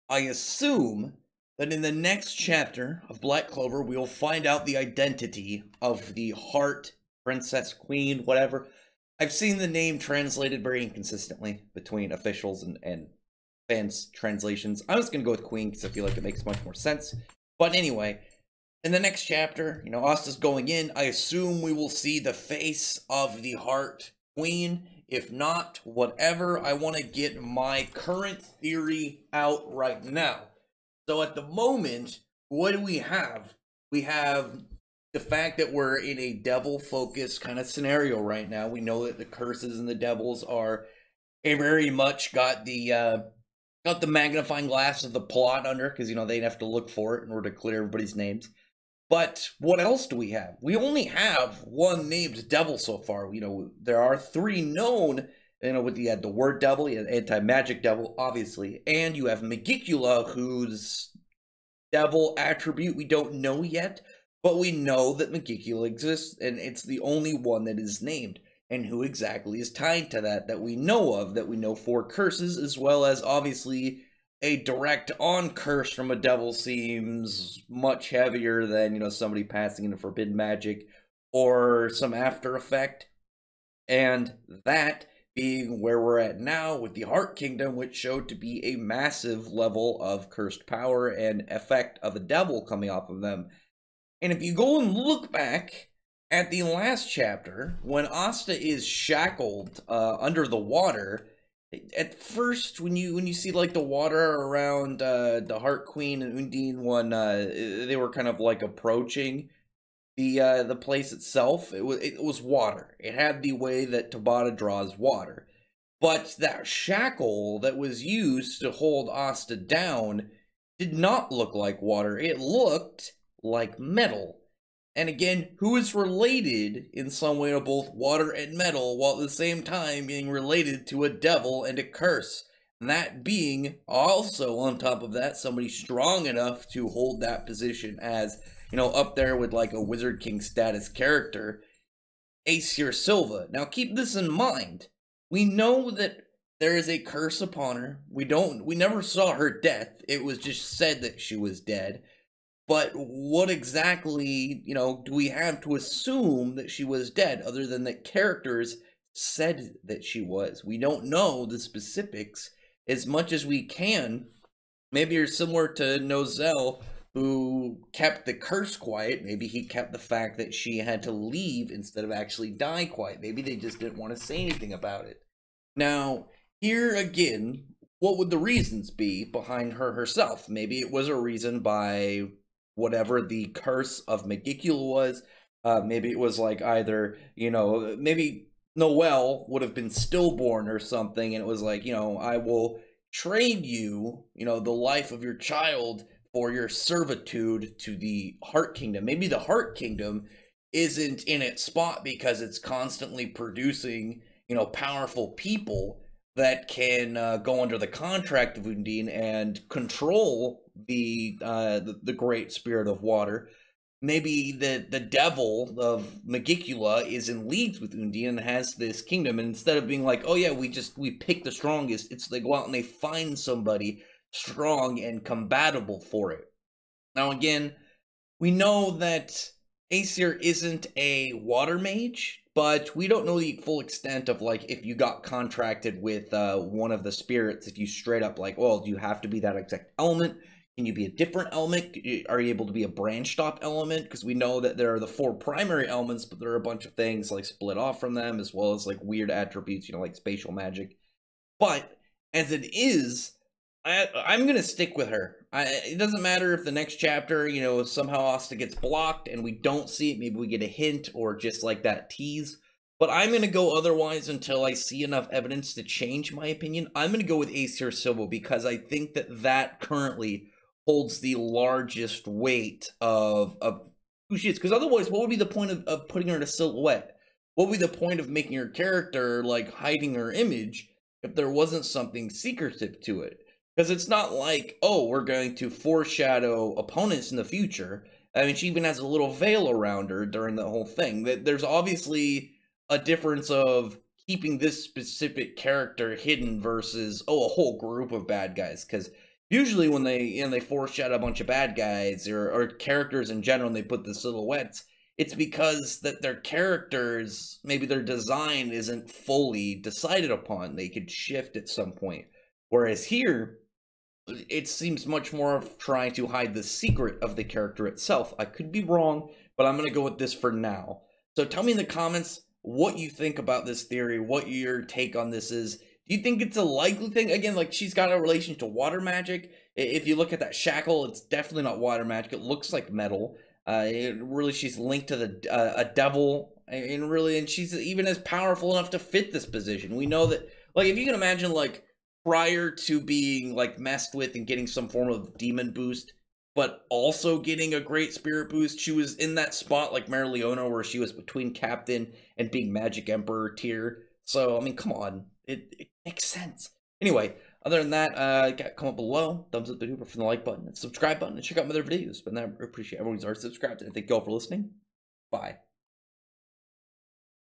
I assume that in the next chapter of Black Clover, we will find out the identity of the Heart Princess Queen, whatever. I've seen the name translated very inconsistently between officials and fans' translations. I'm just going to go with Queen because I feel like it makes much more sense. But anyway, in the next chapter, Asta's going in. I assume we will see the face of the Heart Queen. If not, whatever, I want to get my current theory out right now. So at the moment, what do we have? We have the fact that we're in a devil-focused kind of scenario right now. We know that the curses and the devils are very much got the magnifying glass of the plot under, because they'd have to look for it in order to clear everybody's names. But what else do we have? We only have one named devil so far. There are three known. With the word devil, you have anti-magic devil, obviously, and you have Magicula, whose devil attribute we don't know yet, but we know that Magicula exists, and it's the only one that is named. And who exactly is tied to that we know of, that we know for curses, as well as, obviously, a direct on curse from a devil seems much heavier than, somebody passing into forbidden magic or some after effect. And that being where we're at now with the Heart Kingdom, which showed to be a massive level of cursed power and effect of a devil coming off of them. And if you go and look back at the last chapter, when Asta is shackled under the water, at first, when you see like the water around the Heart Queen and Undine one, they were kind of like approaching the place itself. It was water. It had the way that Tabata draws water, but that shackle that was used to hold Asta down did not look like water. It looked like metal. And again, who is related in some way to both water and metal, while at the same time being related to a devil and a curse? And that being, also on top of that, somebody strong enough to hold that position as, up there with like a Wizard King status character, Aesir Silva. Now keep this in mind. We know that there is a curse upon her. We never saw her death. It was just said that she was dead. But what exactly, do we have to assume that she was dead, other than that characters said that she was? We don't know the specifics as much as we can. Maybe you're similar to Nozel, who kept the curse quiet. Maybe he kept the fact that she had to leave instead of actually die quiet. Maybe they just didn't want to say anything about it. Now, here again, what would the reasons be behind her herself? Maybe it was a reason by whatever the curse of Magicula was. Maybe it was like either, maybe Noelle would have been stillborn or something, and it was like, I will trade you, the life of your child for your servitude to the Heart Kingdom. Maybe the Heart Kingdom isn't in its spot because it's constantly producing, powerful people that can go under the contract of Undine and control the great spirit of water. Maybe the devil of Magicula is in leagues with Undine and has this kingdom, and instead of being like, oh yeah, we pick the strongest, it's they go out and they find somebody strong and combatable for it. Now again, we know that Aesir isn't a water mage, but we don't know the full extent of, like, if you got contracted with one of the spirits, if you straight up, like, well, do you have to be that exact element? Can you be a different element? Are you able to be a branched off element? Because we know that there are the 4 primary elements, but there are a bunch of things, like, split off from them, as well as, like, weird attributes, like spatial magic. But, as it is, I'm going to stick with her. It doesn't matter if the next chapter, somehow Asta gets blocked and we don't see it. Maybe we get a hint or just like that tease. But I'm going to go otherwise until I see enough evidence to change my opinion. I'm going to go with Aesir Silva because I think that currently holds the largest weight of who she is. Because otherwise, what would be the point of putting her in a silhouette? What would be the point of making her character, like, hiding her image if there wasn't something secretive to it? Because it's not like, oh, we're going to foreshadow opponents in the future. I mean, she even has a little veil around her during the whole thing. There's obviously a difference of keeping this specific character hidden versus, oh, a whole group of bad guys. Because Usually when they foreshadow a bunch of bad guys or characters in general and they put the silhouettes, it's because that their characters, maybe their design isn't fully decided upon. They could shift at some point. Whereas here, it seems much more of trying to hide the secret of the character itself. I could be wrong, but I'm going to go with this for now. So tell me in the comments what you think about this theory, what your take on this is. Do you think it's a likely thing? Again, like, she's got a relation to water magic. If you look at that shackle, it's definitely not water magic. It looks like metal. Really, she's linked to a devil, and she's even as powerful enough to fit this position. We know that, like, if you can imagine, like, prior to being, like, messed with and getting some form of demon boost, but also getting a great spirit boost, she was in that spot like Marileona where she was between Captain and being Magic Emperor tier. So, I mean, come on. It makes sense. Anyway, other than that, comment below, thumbs up the video from the like button, and subscribe button, and check out my other videos. But I appreciate everyone's already subscribed, and thank you all for listening. Bye.